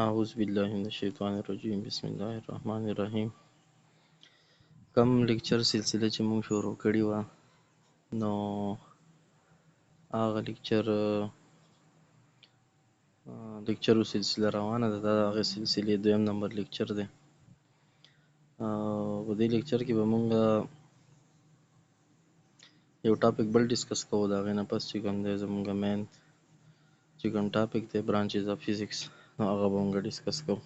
اعوذ بالله من الشیطان الرجیم بسم الله الرحمن الرحیم. کم لیکچر سلسله چې موږ شروع کړې وه نو هغه لیکچرو سلسله روانه ده. دا د هغې سلسلې دویم نمبر لیکچر دی. په دې لیکچر کې به موږ یو ټاپک بل ډسکس کوو. د هغې نه پس چې کوم دی زموږ مین چې کوم ټاپک دی برانچز اف فزیکس، نو هغه به موږ ډسکس کوو.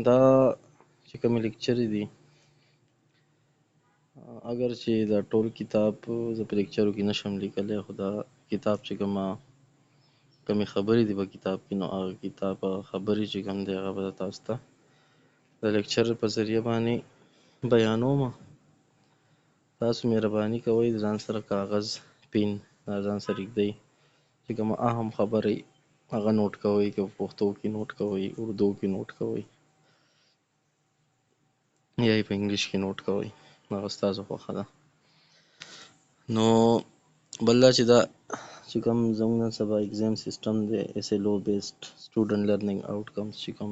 دا چې کومې لیکچرې دي اگر چې دا ټول کتاب زه په لیکچرو کې نشم لیکلی، خو دا کتاب چې کمې خبرې دي په کتاب کې، نو هغه کتاب خبرې چې کوم دی هغه به تاسو ته د لیکچر په ذریعه باندې بیانوم. تاسو مهرباني کوئ د ځان سره کاغذ پین ځان سره ږدئ، چې کومه اهم خبرې هغه نوټ کوئ، که په پښتو کې نوټ کوئ، اردو کې نوټ کوئ یا یې په انګلیش کې نوټ کوئ، هغه ستاسو خوښه ده. نو بل دا چې کوم زموږ نن سبا اگزام سیسټم دی SLO بیسډ سټوډنټ لرنینګ آوټکمز، چې کوم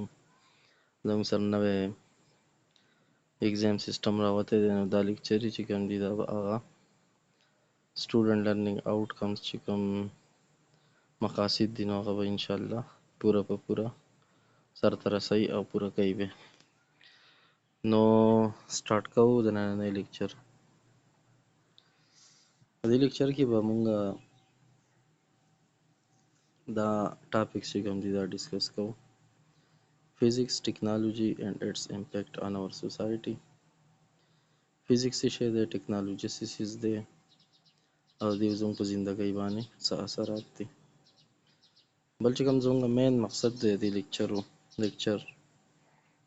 زموږ سره نوی اگزام سیسټم راوتی دی، نو دا لیکچرې چې کوم دي دا به هغه سټوډنټ لرنینګ آوټکمز چې کوم مقاصد دي نو هغه به انشاءالله پوره په پوره سرته رسوي او پوره کوي به. نو سټارټ کوو د نننۍ لیکچر. په دې لیکچر کې به مونږ دا ټاپکس چې کوم دي دا ډسکس کوو: فزیکس، ټیکنالوجي and its impact on our society. فزیکس څه شی دی، ټیکنالوجي څه څیز دی، او د زموږ په زندګۍ باندې څه اثرات دي. بل چې کوم زموږ مین مقصد دی د لیکچر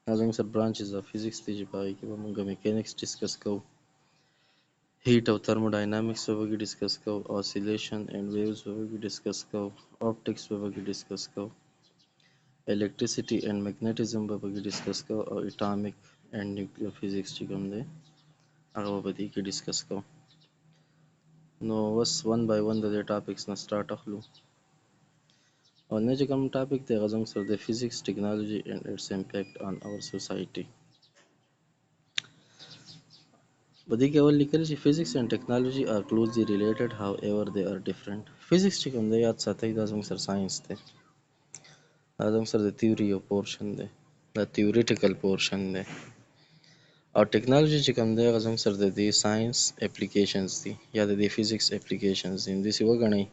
دا زموږ سره برانچز اف فزیکس دی، چې په هغې کې به مونږ میکانکس ډسکس کوو، هیټ او تھرموډاینامکس به پکې ډسکس کوو، آسیلیشن اینڈ ویوز به پکې ډسکس کوو، آپټکس به پکې ډسکس کوو، الیکټریسټي اینڈ میګنیټزم به پکې ډسکس کوو، او اټامک اینڈ نیوکلیر فزیکس چې کوم دی هغه به په دې کې ډسکس کوو. نو اوس ون بای ون د دې ټاپکس نه سټارټ اخلو. اولنی چې کوم ټاپک دی هغه زموږ سره د فزیکس، ټیکنالوجي اینڈ اټس امپیکټ آن اور سوسایټي. په دې کې اول لیکل چې فزیکس اینڈ ټیکنالوجي آر کلوزلی ریلیټډ however they are different. فزیکس چې کوم دی یاد ساتئ دا زموږ سره ساینس دی، دا زموږ سره د تیوري یو پورشن دی، دا تیوریټیکل پورشن دی. او ټیکنالوجي چې کوم دی هغه زموږ سره د دې ساینس اپلیکیشنز دي یا د دې فزیکس اپلیکیشنز دي. داسې وګڼئ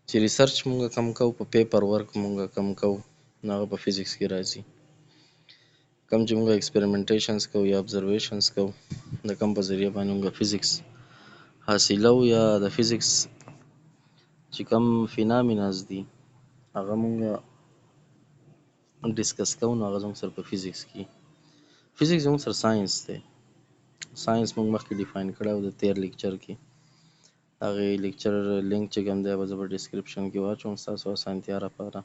چې ریسرچ مونږ کم کوو، په پیپر ورک مونږ کم کوو، نو هغه په فزیکس کې راځي. کم چې مونږ ایکسپریمنټیشنز کوو یا ابزرویشنز کوو، د کم په ذریعه باندې مونږ فزیکس حاصلو، یا د فزیکس چې کم فینامیناز دي هغه مونږ ډسکس کوو، نو هغه زموږ سره په فزیکس کې. فزیکس زموږ سره ساینس دی. ساینس مونږ مخکې ډیفاین کړی و د تیر لیکچر کې. هغې لیکچر لینک چې کوم دی به زه په ډسکرپشن کې واچوم ستاسو اسانتیا لپاره.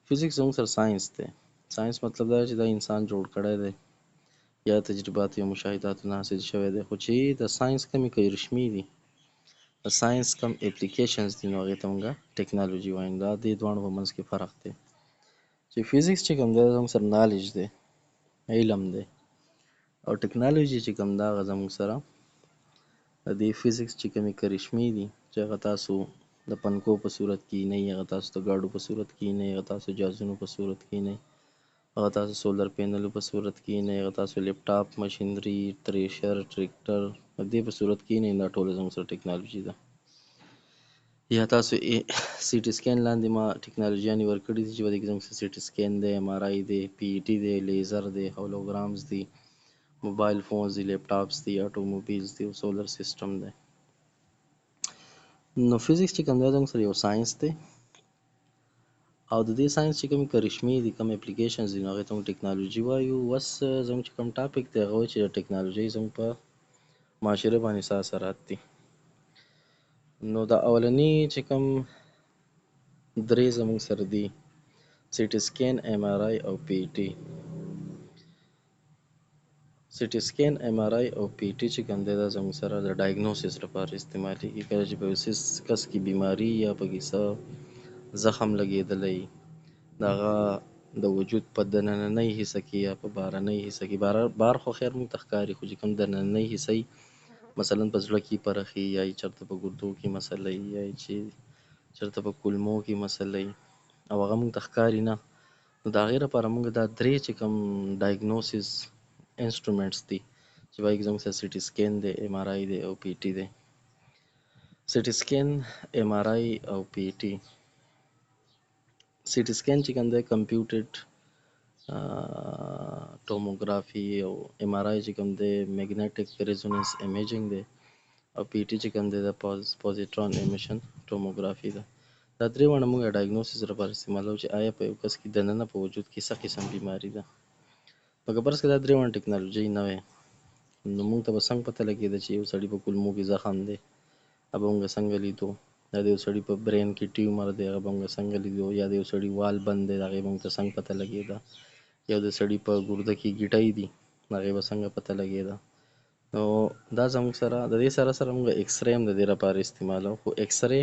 فزیکس زموږ سره ساینس دی. ساینس مطلب دا چې دا انسان جوړ کړی دی یا تجربات یا مشاهداتو نه حاصل شوی دی، خو چې د ساینس کمې کرشمې دي، د ساینس کم اپلیکیشنز دي، نو هغې ته مونږ ټیکنالوجي وایو. دا دې دواړو په منځ کې فرق دی چې فزیکس چې کوم دی زموږ سره نالج دی، علم دی، او ټیکنالوجي چې کوم دا هغه زموږ سره د دې فزیکس چې کومې کرشمې دي چې هغه تاسو د پنکو په صورت کې نه، هغه تاسو د ګاډو په صورت کې نه، هغه تاسو جهازونو په صورت کې نه، هغه تاسو سولر پینلو په صورت کې نه، هغه تاسو لیپټاپ، مشینري، تریشر، ټریکټر د دې په صورت کې نه، دا ټوله زموږ سره ټیکنالوجي ده. یا تاسو سی ټي سکین لاندې ما ټیکنالوجیانې ورکړي دي چې په دې کې زموږ سره سی ټي سکین دی، MRI دی، PET دی، لیزر دی، هولوګرامز دی، موبایل فونز دی، لیپټاپس دی، اټوموبیلز دی، او سولر سیسټم دی. نو فزیکس چې کوم دی زموږ سره یو ساینس دی، او د دې ساینس چې کومې کرشمې دي، کوم اپلیکیشنز دي، نو هغې ته موږ ټیکنالوجي وایو. اوس زموږ چې کوم ټاپک دی هغه وایي چې د ټیکنالوجۍ زموږ په معاشره باندې څه اثرات دي. نو دا اولني چې کوم درې زموږ سره دي، سی ټي سکین، MRI او PET. سی ټي سکین، MRI او PET چې کوم دی دا زموږ سره د ډایګنوسس لپاره استعمالیږي. کله چې په یو کس کې بیماري یا پکې څه زخم لګېدلی، د هغه د وجود په دننۍ حصه کې یا په بهرنۍ حصه کې، بار خو خیر موږ ته ښکاري، خو چې کوم دننۍ حصه یي مثلا په زړه کې پرخي، یا یې چېرته په ګردو کې مسله یي، یا یې چې چېرته په کولمو کې مسله یي او هغه موږ ته ښکاري نه، نو د هغې لپاره موږ دا درې چې کوم ډایګنوسیس انسټرومنټس دي چې په هغې کې زموږ سره سي ټي سکین دی، ایم آر آی دی او پی ټي دی. سی ټي سکین، ایم آر آی او پی ټي. سی ټي سکین چې کوم دی کمپیوټډ ټوموګرافي، او ایم آر آی چې کوم دی میګنیټک ریزونانس امیجنګ دی، او پی ټي چې کوم دی د پوزیټرون امیشن ټوموګرافي ده. دا درې واړه موږ ډایګنوسیس لپاره استعمالوو چې آیا په یو کس کې دننه په وجود کې څه قسم بیماري ده. نو که فرض کړه دا درې واړه ټکنالوژي نه وی، نو موږ ته به څنګه پته لګېده چې یو سړي په کولمو کې زخم دی، هغه به موږ څنګه لیدو، یا د یو سړي په برین کې ټیومر دی، هغه به موږ څنګه لیدو، یا د یو سړي وال بند دی، د هغې به موږ ته څنګه پته لګېده، یا د سړي په ګرده کې ګیټۍ دي، د هغې به څنګه پته لګېده. نو دا زموږ سره د دې سره سره موږ ایکس رې هم د دې لپاره استعمالوو، خو ایکس رې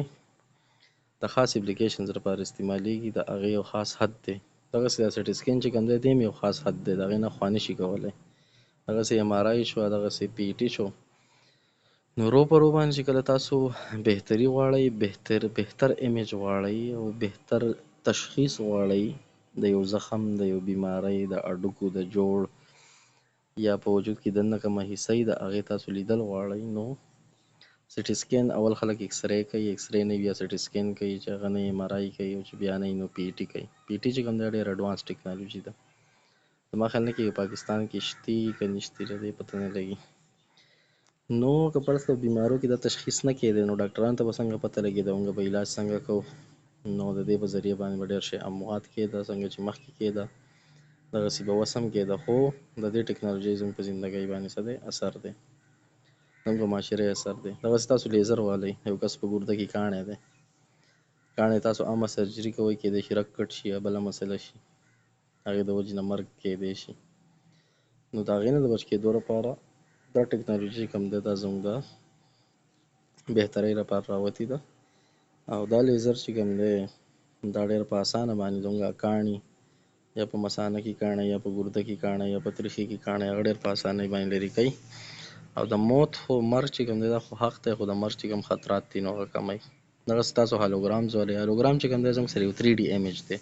د خاص اپلیکیشنز لپاره استعمالیږي، د هغې یو خاص حد دی. دغسې دا سی ټي سکین چې کوم دی، د هم یو خاص حد دی، د هغې نه خوا نشي کولی. دغسې ایم آر آی شو، دغسې پی ټي شو. نو رو په رو باندې چې کله تاسو بهتري غواړئ، بهتر ایمیج غواړئ او بهتر تشخیص غواړئ د یو زخم، د یو بیمارۍ، د هډوکو د جوړ یا په وجود کې دننه کومه حصه یي د هغې تاسو لیدل غواړئ، نو سی ټي سکین اول خلک ایکس رې کوي، ایکس رې نه بیا سی ټي سکین کوي، چې هغه نه ایم آر آی کوي، او چې بیا نه نو پی ټي کوي. پی ټي چې کوم دی ډېر اډوانس ټکنالوژي ده، زما خیال نه کېږي پاکستان کې شتي که نشتي، د دې پته نه لګي. نو که فرض کړه بیمارو کې دا تشخیص نه کېده، نو ډاکټرانو ته به څنګه پته لګېده، موږ به علاج څنګه کوو، نو د دې په ذریعه باندې به ډېر شی اموات کېده، څنګه چې مخکې کېده دغسې به اوس هم کېده، خو د دې ټکنالوژۍ زموږ په زندګۍ باندې څه دی، اثر دی، زموږ په معاشرې اثر دی. دغسې تاسو لیزر والئ، یو کس په ګرده کې کاڼی دی، کاڼی تاسو عامه سرجري کوئ، کېدای شي رګ کټ شي یا بله مسله شي، هغې د وجې نه مرګ کېدی شي. نو د هغې نه د بچ کېدو لپاره دا ټکنالوژي کوم دی، دا زموږ د بهترۍ لپاره راوتې ده، او دا لیزر چې کوم دی دا ډېر په اسانه باندې زموږ کاڼي، یا په مثانه کې کاڼی، یا په ګرده کې کاڼی، یا په تریخي کې کاڼی، هغه ډېر په اسانۍ باندې لرې کوي، او د موت خو مرګ چې کوم دی دا خو حق دی، خو د مرګ چې کوم خطرات دي نو هغه کموي. دغسې تاسو هالوګرام ولئ، هالوګرام چې کوم دی زموږ سره یو 3D ایمیج دی،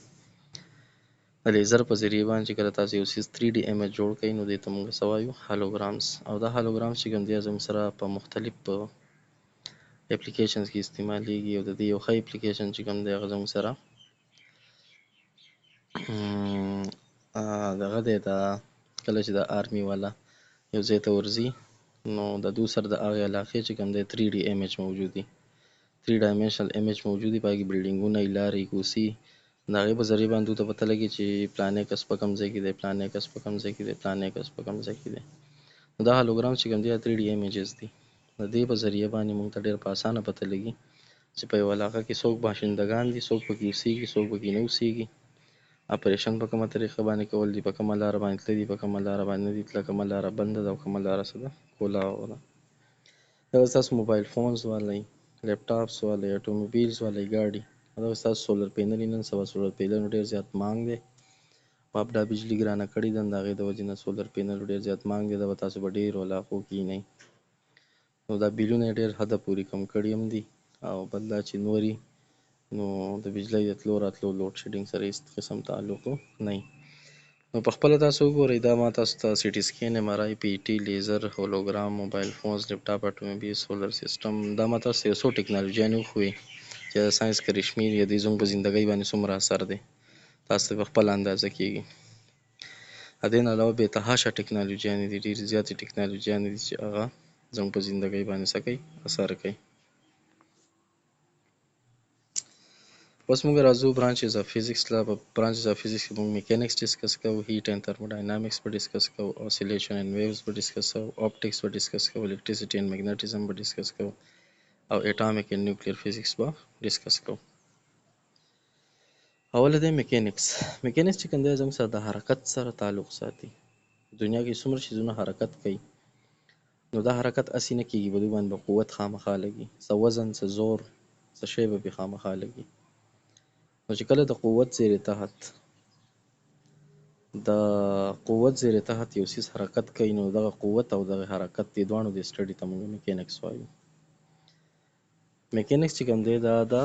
د لیزر په ذریعې باندې چې کله تاسو یو څیز 3D ایمیج جوړ کړئ، نو دې ته موږ څه وایو، هالوګرامز. او دا هالوګرامز چې کوم دی زموږ سره په مختلف اپلیکیشنز کې استعمالیږي، او د دې یو ښه اپلیکیشن چې کوم دی هغه زموږ سره دغه دی، دا کله چې د آرمي والا یو ځای ته ورځي، نو د دوی سره د هغې علاقې چې کوم دی 3D ایمیج موجود وي، 3 ډایمنشنل ایمیج موجود وي، په هغې کې بلډینګونه وي، لارې، کوڅې، د هغې په ذریعې باندې دوی ته پته لګي چې فلانی کس په کوم ځای کې دی، فلانی کس په کوم ځای کې دی، فلانی کس په کوم ځای کې دی. نو دا هالوګرام چې کوم دی 3D ایمیجز دي، د دې په ذریعه باندې موږ ته ډېر په اسانه پته لګي چې په یوه علاقه کې څوک باشندګان دي، څوک پکې اوسېږي، څوک پکې نه اوسېږي، اپریشن په کومه طریقه باندې کول دي، په کومه لاره باندې تللي دي، په کومه لاره باندې نه دي تللي، کومه لاره بنده ده او کومه لاره څه ده، کولاوه ده. دغسې تاسو موبایل فونز والئ، لیپټاپس والئ، اټوموبیلز والئ، ګاډي، دغسې تاسو سولر پینلې، نن سبا سولر پینلونو ډېر زیات مانګ دی، دا بجلي ګرانه کړې ده، د هغې د وجې نه سولر پینلو ډېر زیات مانګ دی، دا به تاسو په ډېرو علاقو کښېنئ، نو دا بیلونه یې ډېر حده پورې کم کړي هم دي، او بل دا چې نورې نو د بجلۍ د تلو راتلو لوډ شیډینګ سره هېڅ قسم تعلق نه وي. نو په خپله تاسو وګورئ، دا ما تاسو ته سی ټي سکین، ایم آر آی، پی ټي، لیزر، هولوګرام، موبایل فونز، لیپټاپ، اټوموبیل، سولر سیسټم، دا ما تاسو ته یو څو ټکنالوژیانې وښویې چې د ساینس کرشمې دي، د دې زموږ په زندګۍ باندې څومره اثر دی، تاسو ته په خپله اندازه کېږي. د دې نه علاوه بې تحاشه ټکنالوژیانې دي، ډېرې زیاتې ټکنالوژیانې دي چې هغه زموږ په زندګۍ باندې څه کوي، اثر کوي. اوس موږ راځو برانچز اف فزیکس ته. په برانچز اف فزیکس کې موږ میکانکس ډسکس کوو، هیټ اینډ تھرموډاینامیکس به ډسکس کوو، اوسیلیشن اینډ ویوز به ډسکس کوو، اپټکس به ډسکس کوو، الکتریسټي اینډ میګنیټیزم به ډسکس کوو، او اټامیک اینډ نیوکلیر فزیکس به ډسکس کوو. اوله دی میکانکس. میکانکس چې کوم دی زموږ سره د حرکت سره تعلق ساتي. دنیا کې څومره شیزونه حرکت کوي، نو دا حرکت هسې نه کېږي، په دوی باندې به قوت خامخا لګي، څه وزن، څه زور، څه شی به پرې خامخا لګي. نو چې کله د قوت زیر تحت د قوت زیر تحت یو سیس حرکت کوي نو دغه قوت او دغه حرکت دې دواړو د سټډي ته موږ میکینکس وایو. میکینکس چې کوم دی دا د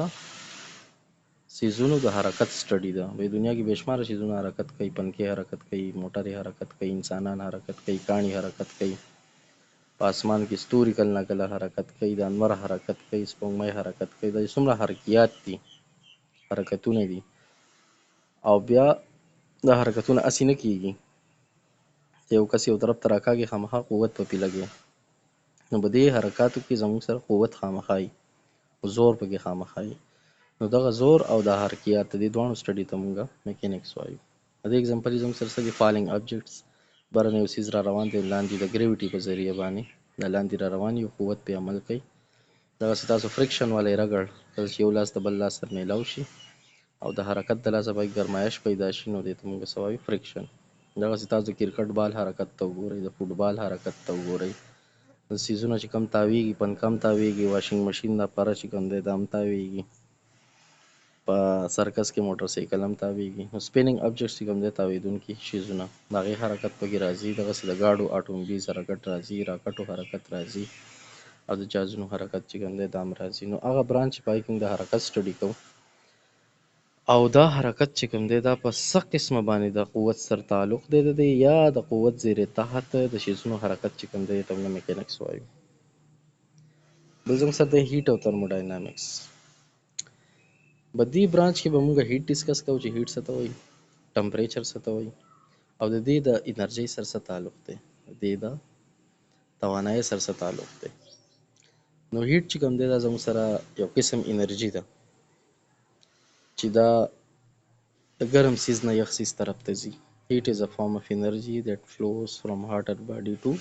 سیزونو د حرکت سټډي ده. په دنیا کې بېشماره سیزونه حرکت کوي، پنکې حرکت کوي، موټرې حرکت کوي، انسانان حرکت کوي، کاڼي حرکت کوي، په اسمان کې ستوري کله نه کله حرکت کوي، د انور حرکت کوي، سپوږمۍ حرکت کوي. دا څومره حرکیات دي، حرکتونه دي. او بیا دا حرکتونه اسې نه کېږي چې یو کس یو طرف ته راکاږي خامخا قوت په پې لګي. نو په دې حرکاتو کې زموږ سره قوت خامخا وي، زور پکې خامخا وي. نو دغه زور او د حرکیات د دې دواړو سټډي ته موږ میکینکس وایو. د دې اگزامپل یې زموږ سره څه دي؟ فالینګ آبجیکټس، بره نه یو څیز را روان دی، لاندې د ګریویټي په ذریعه باندې د لاندې را روان یو قوت پې عمل کوي. دغسې تاسو فرکشن والی رګړ کله چې یو لاس د بل لاس سره میلاو شي او د حرکت د لاسه پکې ګرمایش پیدا شي نو دې ته موږ څه وایو؟ فرکشن. دغسې تاسو د کرکټ بال حرکت ته وګورئ، د فوټبال حرکت ته وګورئ، د څیزونه چې کم تاویږي، پنکه هم تاویږي، واشنګ مشین دا پره چې کوم دی دا هم تاویږي، په سرکس کې موټر سایکل هم تاویږي. نو سپیننګ آبجیکټس چې کوم دی تاویدونکي شیزونه د هغې حرکت پکې راځي. دغسې د ګاډو اټوموبیز حرکت راځي، راکټو حرکت راځي او د جهازونو حرکت چې کوم دی دا هم راځي. نو هغه برانچ چې په هغې کې موږ د حرکت سټډي کوو او دا حرکت چې کوم دی دا په څه قسمه باندې د قوت سره تعلق دی د دې یا د قوت زیر تحت د شیزونو حرکت چې کوم دی ته موږ میکینکس وایو. بل زموږ سره دی هیټ او ترموډاینامیکس. په دې برانچ کې به موږ هیټ ډسکس کوو چې هیټ څه ته وایي، ټمپریچر څه ته وایي او د دې د انرژۍ سره څه تعلق دی، د دې د توانایۍ سره څه تعلق دی. نو هیټ چې کوم دی دا زموږ سره یو قسم انرژي ده چې دا د ګرم سیز نه یخ سیز طرف ته ځي. Heat is a form of energy that flows from hotter body to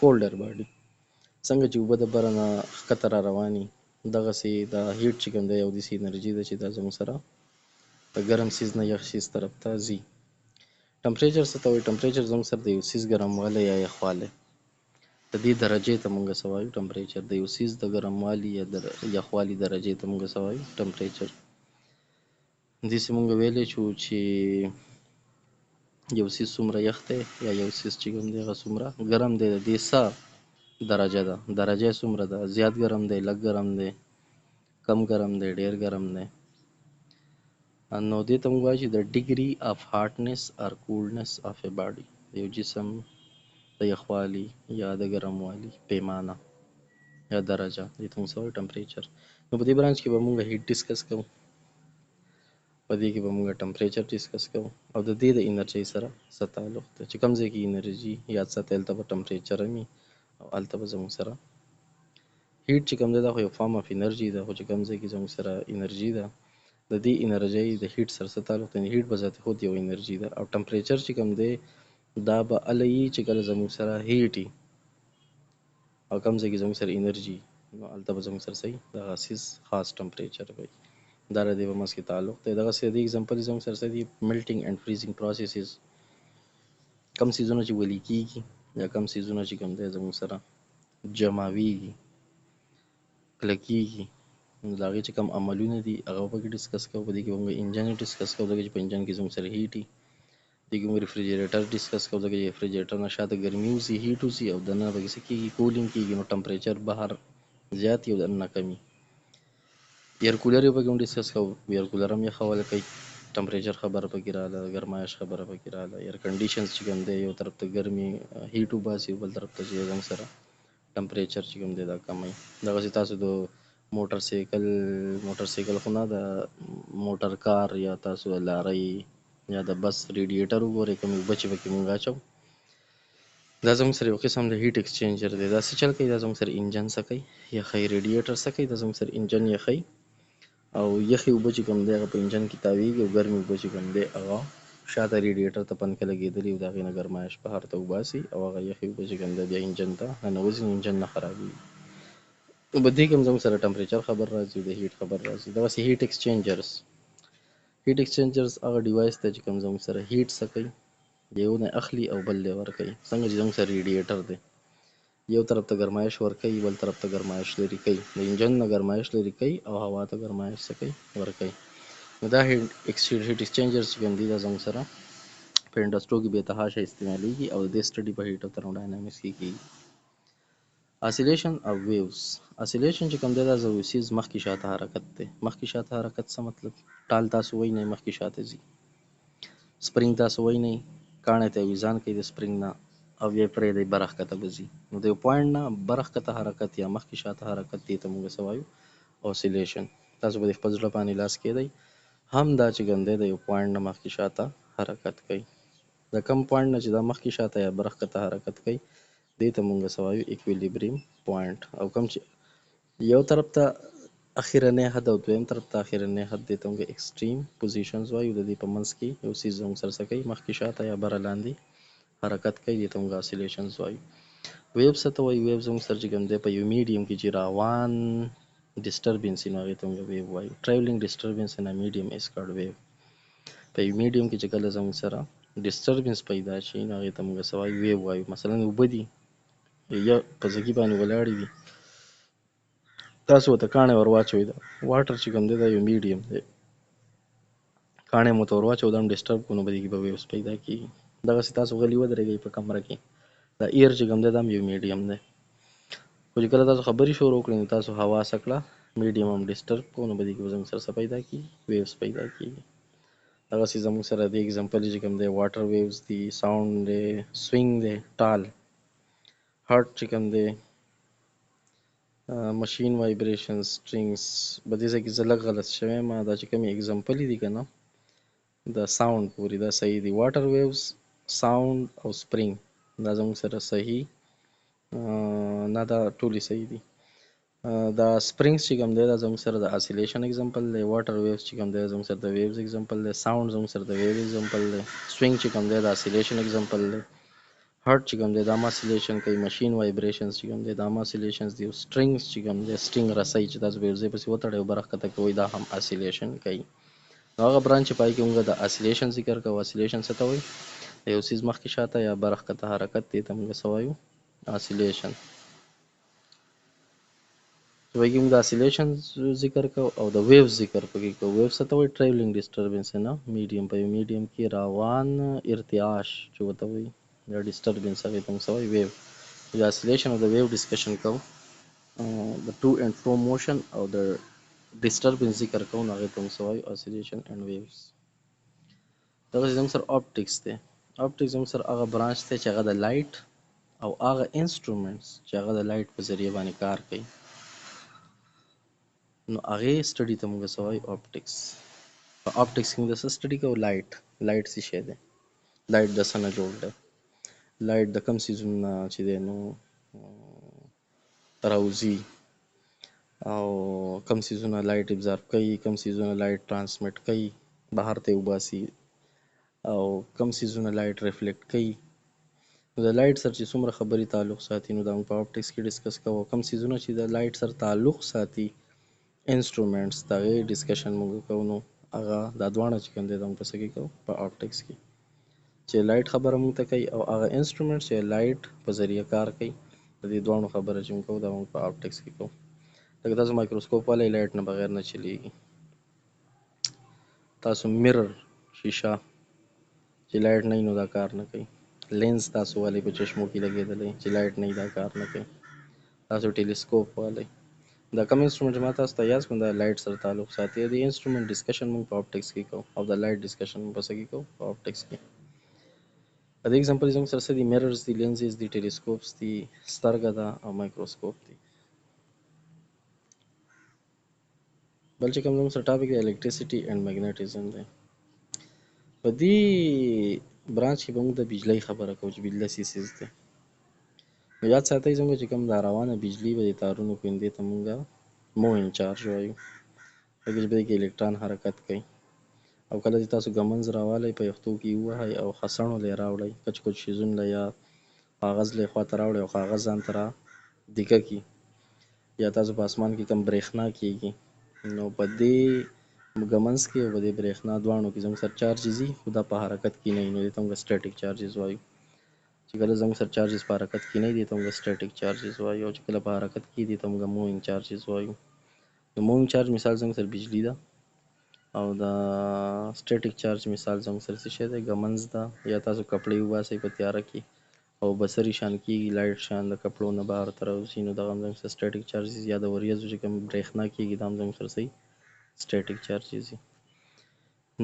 colder body. څنګه چې اوبه د بره نه ښکته را رواني دغسې دا هیټ چې کوم دی یو داسې انرژي ده چې دا زموږ سره د ګرم سیز نه یخ سیز طرف ته ځي. ټمپریچر څه ته وایي؟ ټمپریچر زموږ سره د یو سیز ګرموالی یا یخوالی، د دې درجې ته موږ څه وایو؟ ټمپریچر. د یو سیز د ګرموالي یا د یخوالي درجې ته موږ څه وایو؟ ټمپریچر. داسې موږ ویلی شو چې یو سیز څومره یخ دی یا یو سیز چې کوم دی هغه څومره ګرم دی، د دې څه درجه ده، درجه یې څومره ده، زیات ګرم دی، لږ ګرم دی، کم ګرم دی، ډېر ګرم دی. نو دې ته موږ وایو چې د ډیګري آف هارډنس اور کولډنس آف اے باډي، د یو جسم د یخوالي یا د ګرموالي پیمانه یا درجه، دې ته موږ څه وایو؟ ټمپریچر. نو په دې برانچ کې به موږ هیټ ډسکس کوو، په دې کې به موږ ټمپریچر ډسکس کوو او د دې د انرژۍ سره څه تعلق دی. چې کوم ځای کې انرژي یاد ساتئ هلته به ټمپریچر هم وي او هلته به زموږ سره هیټ چې کوم دی دا خو یو فارم اف انرژي ده، خو چې کوم ځای کې زموږ سره انرژي ده د دې انرژۍ د هیټ سره څه تعلق دی؟ هیټ به ذات خود یو انرژي ده او ټمپریچر چې کوم دی دا به هله وي چې کله زموږ سره هیټ وي او کوم ځای کې زموږ سره انرژي نو هلته به زموږ سره څه وي؟ دغه څیز خاص ټمپریچر وي. دا د دې په منځ کې تعلق دی. دغسې د دې اګزامپل زموږ سره څه دي؟ میلټینګ اینډ فریزینګ پروسیسز. کم څیزونه چې ویلې کېږي یا کم څیزونه چې کوم دی زموږ سره جمعویږي، کلکېږي، نو د هغې چې کوم عملونه دي هغه به پکې ډسکس کوو. په دې کې به موږ انجن یې ډسکس کوو ځکه چې په انجن کې زموږ سره هیټ وي. دې کې موږ ریفریجریټر ډسکس کوو ځکه چې ریفریجریټر نه شاته ګرمي وځي، هیټ وځي او دننه پکې څه کېږي؟ کولینګ کېږي. نو ټمپریچر بهر زیات وي او دننه کم وي. ایر کولر یې پکې هم ډسکس کوو، ایر کولر هم یخوالی کوي، ټمپریچر خبره پکې راغله، ګرمایش خبره پکې راغله. ایر کنډیشنز چې کوم دی یو طرف ته ګرمي هیټ وباسي او بل طرف ته چې زموږ سره ټمپریچر چې کوم دی دا کموي. دغسې تاسو د موټر سایکل خو نه د موټر کار یا تاسو د لارۍ یا د بس ریډیټر وګورئ، کومې اوبه چې پکې موږ اچوو دا زموږ سره یو قسم د هیټ ایکسچینجر دی. دا څه چل کوي؟ دا زموږ سره انجن څه کوي؟ یخوي. ریډیټر څه کوي؟ دا زموږ سره انجن یخوي او یخې اوبه چې کوم دی هغه په انجن کې تاویږي او ګرمې اوبه چې کوم دی هغه شاته ریډیټر ته پنکه لګېدلې وي د هغې نه ګرمایش بهر ته وباسي او هغه یخې اوبه چې کوم دی بیا انجن ته ننوځي نو انجن نه خرابېږي. نو په دې کې هم زموږ سره ټمپریچر خبر راځي، د هیټ خبر راځي. دغسې هیټ ایکسچینجرز هغه ډیوایس دی چې کوم زموږ سره هیټ څه کوي؟ د یو نه اخلي او بل لی ورکوي. څنګه چې زموږ سره ریډیټر دی یو طرف ته ګرمایش ورکوي بل طرف ته ګرمایش لرې کوي، د انجن نه ګرمایش لرې کوي او هوا ته ګرمایش څه کوي؟ ورکوي. نو دا هیټ ایکسچینجرز چې کوم دي دا زموږ سره په انډسټرو کې بې تحاشه استعمالیږي او د دې سټډي په هیټ او ترموډاینامیکس کې کیږي. اسیلیشن او ویوز. اسیلیشن چې کوم دی دا زویسیز مخکې شاته حرکت دی. مخکې شاته حرکت څه مطلب؟ ټال تاسو وایي نه مخکې شاته ځي، سپرینګ تاسو وایي نه کاڼی ته ویزان کوي د سپرینګ نه او بیا پرېږدئ بره ښکته به ځي. نو د یو پوینټ نه بره ښکته حرکت یا مخکې شاته حرکت دې ته موږ څه وایو؟ اوسیلیشن. تاسو به د خپل زړه باندې لاس کېږدئ، هم دا چې کوم دی د یو پوینټ نه مخکې شاته حرکت کوي. د کم پوینټ نه چې دا مخکې شاته یا بره ښکته حرکت کوي دې ته موږ څه وایو؟ ایکویلیبریم پوینټ. او کوم چې یو طرف ته اخرنی حد او دویم طرف ته اخرنی حد دې ته موږ ایکسټریم پوزیشنز وایو. د دې په منځ کې یو څیز زموږ سره څه کوي؟ مخکې شاته یا بره لاندې حرکت کوي، دې ته موږ اسیلیشنز وایو. ویوز څه ته وایي؟ ویوز زموږ سره چې کوم دی په یو میډیم کې چې روان ډسټربینس وي نو هغې ته موږ ویو وایو. ټریولینګ ډسټربینس ان ا میډیم از کالډ ویو. په یو میډیم کې چې کله زموږ سره ډسټربینس پیدا شي نو هغې ته موږ څه وایو؟ ویو وایو. مثلا اوبه دي یا په ځګي باندې ولاړې دي، تاسو ورته کاڼی ور واچوئ، دا واټر چې کوم دی دا یو میډیم دی، کاڼی مو ورته ور واچوو دا هم ډسټرب کړو نو په دې کې به ویوز پیدا کېږي. دغسې تاسو غلي ودرېږئ په کمره کې، دا ایر چې کوم دی دا هم یو میډیم دی، خو چې کله تاسو خبرې شروع کړئ نو تاسو هوا څه کړه؟ میډیم هم ډسټرب کړو نو په دې کې به زموږ سره څه پیدا کېږي؟ ویوز پیدا کېږي. دغسې زموږ سره د اګزامپل چې کوم دی واټر ویوز دي، ساوند دی، سوینګ دی، ټال، هارټ چې کوم دی، مشین وایبریشن، سټرینګز. په دې ځای کې زه لږ غلط شوی یم، دا چې کومې اګزامپلې دي که نه د ساوند پورې دا صحیح دي. واټر ویوز، ساوند او سپرینګ دا زموږ سره صحیح نه، دا ټولې صحیح دي. دا سپرینګز چې کوم دی دا زموږ سره د اسیلیشن اګزامپل دی. واټر ویوز چې کوم دی زموږ سره د ویوز اګزامپل دی. ساوند زموږ سره د ویو اګزامپل دی. سوینګ چې کوم دی د اسیلیشن اګزامپل دی. هارټ چې کوم دی دا هم اسیلیشن کوي. مشین وایبریشنز چې کوم دی دا هم اسیلیشنز دي. سټرینګز چې کوم دی سټرینګ رسۍ چې تاسو په یو ځای پسې وتړئ او بره ښکته کوئ دا هم اسیلیشن کوي. نو هغه برانچ چې پای کې موږ د اسیلیشن ذکر کوو. اسیلیشن څه ته وایي؟ د یو څیز مخکې شاته یا بره ښکته حرکت دې ته موږ څه وایو؟ اسیلیشن. پای کې موږ د اسیلیشن ذکر کوو او د ویوز ذکر پکې کوو. ویوز څه ته وایي؟ ټریولینګ ډسټربینس نه میډیم، په یو میډیم کې روان ارتعاش چې ورته وایي یا ډسټربینس هغې ته موږ څه وایو؟ ویو. د اسیلیشن او د ویو ډسکشن کوو، د ټو اینډ فرو موشن او د ډسټربینس ذکر کوو نو هغې ته موږ څه وایو؟ اسیلیشن اینډ ویوز. دغسې زموږ سره اپټکس دی. اپټکس زموږ سره هغه برانچ دی چې هغه د لایټ او هغه انسټرومنټس چې هغه د لایټ په ذریعه باندې کار کوي نو هغې سټډي ته موږ څه وایو؟ اپټکس. په اپټکس کې موږ څه سټډي کوو؟ لایټ. لایټ څه شی دی؟ لایټ د څه نه جوړ دی؟ لایټ د کوم څیزونو نه چې دی نو راوځي او کوم څیزونه لایټ ابزارب کوي، کوم څیزونه لایټ ټرانسمیټ کوي بهر ته یې وباسي، او کوم څیزونه لایټ ریفلیکټ کوي. نو د لایټ سره چې څومره خبرې تعلق ساتي نو دا موږ په اپټکس کې ډسکس کوو. کوم څیزونه چې د لایټ سره تعلق ساتي انسټرومنټس د هغې ډسکشن موږ کوو. نو هغه دا دواړه چې کوم دی دا موږ په څه کې کوو؟ په اپټکس کې. چې لایټ خبره موږ ته کوي او هغه انسټرومنټس چې لایټ په ذریعه کار کوي د دې دواړو خبره چې موږ کوو دا موږ په اپټکس کې کوو. لکه تاسو مایکروسکوپ والی لایټ نه بغیر نه چلیږي. تاسو میرر شیشه چې لایټ نه وي نو دا کار نه کوي. لینز تاسو والی په چشمو کې لګېدلی چې لایټ نه وي دا کار نه کوي. تاسو ټیلیسکوپ والی دا کوم انسټرومنټ چې ما تاسو ته یاد کړم دا لایټ سره تعلق ساتي. د انسټرومنټ ډسکشن موږ په اپټکس کې کوو او د لایټ ډسکشن موږ په څه کې کوو؟ په اپټکس کې. د دې اګزامپل زموږ سره څه دي؟ میررز دي، لینزز دي، ټیلیسکوپس دي، سترګه ده او مایکروسکوپ دی. بل چې کوم زموږ سره ټاپک دی الکتریسټي اینډ میګنیټیزم دی. په دې برانچ کې به موږ د بجلۍ خبره کوو چې بجله څه څیز دی. نو یاد ساتئ زموږ چې کوم دا روانه بجلي به د تارونو کوي دې ته موږ مووینګ چارج وایو. لکه چې په دې کې الکتران حرکت کوي او کله چې تاسو ګمنځ راوالی په یختو کې ووهئ او خسڼو لی راوړئ، کچ کچ شیزونه له یا کاغذ لی خواته راوړئ او کاغذ ځان ته را دیکه کړي یا تاسو په اسمان کې کوم برېښنا کېږي نو په دې ګمنځ کې او په دې برېښنا دواړو کې زموږ سره چارجز ځي خو دا په حرکت کې نه وي نو دې ته موږ سټیټیک چارجز وایو. چې کله زموږ سره چارجز په حرکت کې نه وي دې ته موږ سټیټیک چارجز وایو او چې کله په حرکت کې دې ته موږ مووینګ چارجز وایو. د مووینګ چارج مثال زموږ سره بجلي ده او د سټیټیک چارج مثال زموږ سره څه شی دی ګمنځ ده یا تاسو کپړې وباسئ په تیاره کې او بصري شان کېږي لایټ شان د کپړو نه بهر ته راوځي نو دغه هم زموږ سره سټیټیک چارجز یا د وریځو چې کوم برېښنا کېږي دا هم زموږ سره صحیح سټیټیک چارجز دي.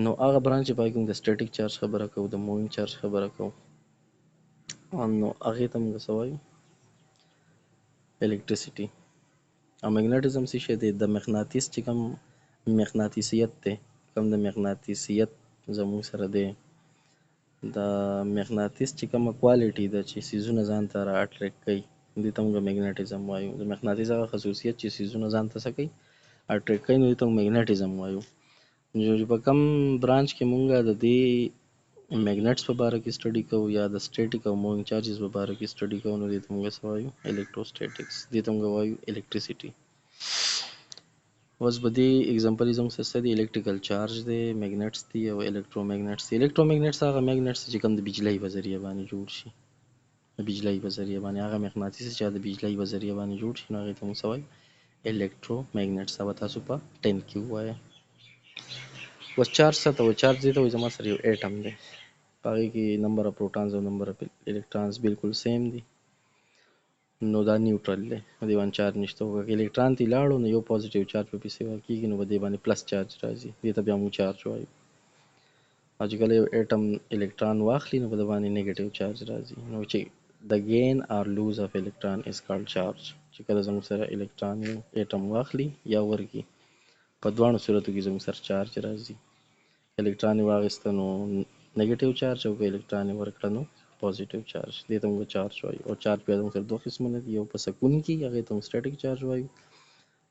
نو هغه برانچ چې پای کوم د سټیټیک چارج خبره کوو د مووینګ چارج خبره کوو نو هغې ته موږ څه وایو الکتریسټي. او میګنیټیزم څه شی دی د مقناطیس چې کوم مقناطیسیت دی کوم د مقناطیسیت زموږ سره دی د مقناطیس چې کومه کوالټي ده چې څیزونه ځان ته را اټریکټ کوي دې ته موږ میګنیټیزم وایو. د مقناطیس هغه خصوصیت چې څیزونه ځان ته څه کوي اټریکټ کوي نو دې ته موږ میګنیټیزم وایو. چې په کوم برانچ کې موږ د دې میګنیټس په باره کې سټډي کوو یا د سټیټیک او مووینګ چارجز په باره کې سټډي کوو نو دې ته موږ څه وایو الکتروسټیټکس دې ته موږ وایو الکتریسټي. اوس به دې اگزامپل زموږ سره څه دی الکتریکل چارج دی میګنیټس دي او الکترومیګنیټس دي. الکترومیګنیټس هغه میګنیټس چې کوم د بجلۍ په ذریعه باندې جوړ شي د بجلۍ په ذریعه باندې هغه مقناطیس چې د بجلۍ په ذریعه باندې جوړ شي نو هغې ته موږ څه وایو الکترومیګنیټس. دا به تاسو په 10 کې ووایه. اوس چارج څه ته وایي چارج دې ته وایي زما سره یو ایټم دی په هغې کې نمبر اف پروټانز او نمبر اف الکترانز بالکل سیم دي نو دا نیوټرل دی په دې باندې چارج نشته. خو که الکتران ته لاړو نو یو پازیټیو چارج په پسې واقعېږي نو په دې باندې پلس چارج راځي دې ته بیا موږ چارج وایو. او چې کله یو ایټم الکتران واخلي نو په ده باندې نیګیټیو چارج راځي نو چې د gain or lose of electron is called charge. چې کله زموږ سره الکتران یو ایټم واخلي یا ورکړي په دواړو صورتو کې زموږ سره چارج راځي. الکتران یې واخیسته نو نیګیټیو چارج او که الکتران یې ورکړه نو پازیټیو چارج دې ته موږ چارج وایو. او چارج بیا زموږ سره دوه قسمونه دي یو په سکون کې هغې ته موږ سټیټیک چارج وایو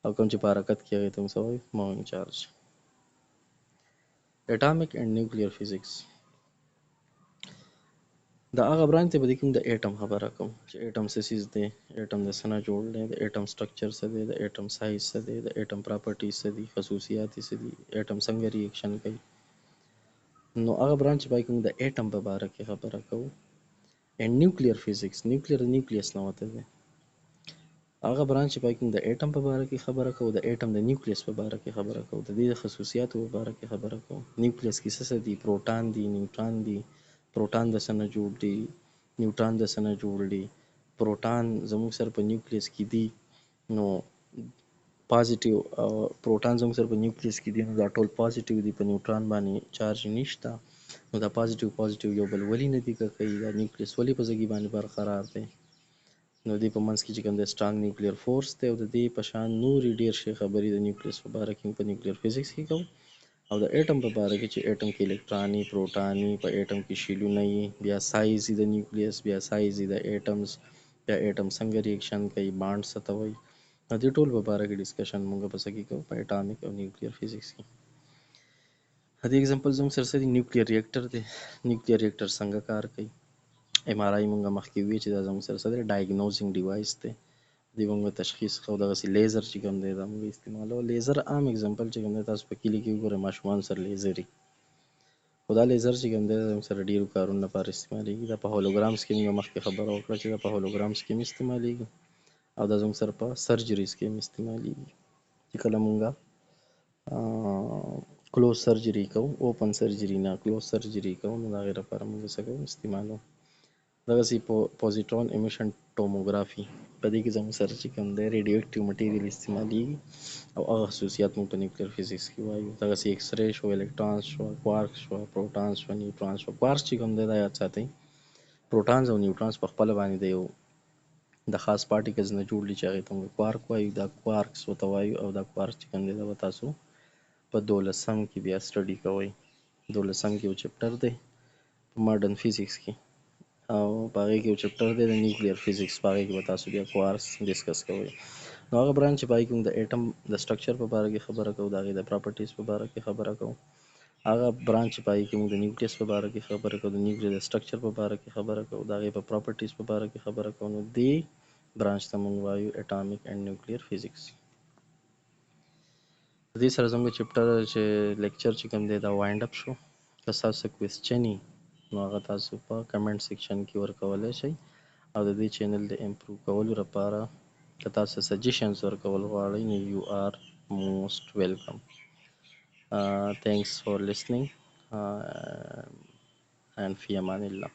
او کوم چې په حرکت کې هغې ته موږ څه وایو مووینګ چارج. اټامیک اینډ نیوکلیر فزیکس دا هغه برانچ دی په دې کې موږ د ایټم خبره کوو چې ایټم څه څیز دی ایټم د څه نه جوړ دی د ایټم سټرکچر څه دی د ایټم سایز څه دی د ایټم پراپرټیز څه دي خصوصیات یې څه دي ایټم څنګه ریاکشن کوي. نو هغه برانچ چې پای کې موږ د ایټم په باره کې خبره کوو. اینډ نیوکلیر فزیکس نیوکلیر د نیوکلیس نه وته دی هغه برانچ چې پای کې موږ د ایټم په باره کې خبره کوو د ایټم د نیوکلیس په باره کې خبره کوو د دې د خصوصیاتو په باره کې خبره کوو. نیوکلیس کې څه دي پروټان دي نیوټران دي پروټان د څه نه جوړ دي نیوټران د څه نه جوړ دي پروټان زموږ سره په نیوکلیس کې دي نو پازیټیو پروټان زموږ سره په نیوکلیس کې دي نو دا ټول پازیټیو دي په نیوټران باندې چارج نشته نو دا پازیټیو یو بل ولې نه دي کوي دا نیوکلیس ولې په ځای باندې برقرار دی نو دې په منځ کې چې کوم د سټرانګ نیوکلیر فورس دی او د دې په شان نورې ډېر شي خبرې د نیوکلیس په باره کې په نیوکلیر فزیکس کې کوو. او د ایټم په باره کې چې ایټم کې الکتراني پروټاني په ایټم کې شیلونه یي بیا سایز د نیوکلیس بیا سایز د ایټمز بیا ایټم څنګه ریاکشن کوي بانډ څه ته وایي نو دې ټول په باره کې ډسکشن موږ په څه کې کوو په اټامیک او نیوکلیر فزیکس کې. د اگزامپل زموږ سره څه دی نیوکلیر ریاکټر دی نیوکلیر ریاکټر څنګه کار کوي ایم آر آی موږ مخکې وی چې دا زموږ سره څه دی ډایګنوزینګ ډیوایس دی دې موږ تشخیص کوو دغسې لیزر چې کوم دی دا موږ استعمالوو. لیزر عام اگزامپل چې کوم دی تاسو په کلي کې وګورئ ماشومان سره لیزر وي خو دا لیزر چې کوم دی زموږ سره ډېرو کارونو لپاره استعمالیږي دا په هولوګرامز کې موږ مخکې خبره وکړه چې دا په هولوګرامز کې هم استعمالیږي او دا زموږ سره په سرجریز کې هم استعمالیږي چې کله موږ کلوز سرجري کوو اوپن سرجري نه کلوز سرجري کوو نو د هغې لپاره موږ څه کوو استعمالوو. دغسې پوزیټرون امیشن ټوموګرافي په دې کې زموږ سره چې کوم دی ریډیو اکټیو مټیریل استعمالیږي او هغه خصوصیات موږ په نیوکلیر فزیکس کې وایو. دغسې ایکس رې شو الکترانز شو کوارک شو پروټانز شو نیوټرانز شو. کوارک چې کوم دی دا یاد ساتئ پروټانز او نیوټرانز په خپله باندې د یو د خاص پارټیکلز نه جوړ دي چې هغې ته موږ کوارک وایو دا کوارکس ورته وایو او دا کوارک چې کوم دی دا به تاسو په 12 کې بیا سټډي کوئ 12 کې یو چپټر دی په ماډرن فزیکس کې او په هغې کې یو چپټر دی د نیوکلیر فزیکس په هغې کې به تاسو بیا کوارکس ډسکس کوئ. نو هغه برانچ چې په هغې کې موږ د ایټم د سټرکچر په باره کې خبره کوو د هغې د پراپرټیز په باره کې خبره کوو. هغه برانچ چې په هغې کې موږ د نیوکلیس په باره کې خبره کوو د نیوکلیر د سټرکچر په باره کې خبره کوو د هغې په پراپرټیز په باره کې خبره کوو نو دې برانچ ته موږ وایو اټامیک اینډ نیوکلیر فزیکس. د دې سره زموږ چپټر چې لیکچر چې کوم دی دا وایند اپ شو. که ستاسو کوېسچن وي نو هغه تاسو په کمنټ سیکشن کې ورکولی شئ او د دې چینل د امپروو کولو لپاره که تاسو سجیشنز ورکول غواړئ نو یو آر موسټ ویلکم. Thanks for listening, uh, and fi amanillah.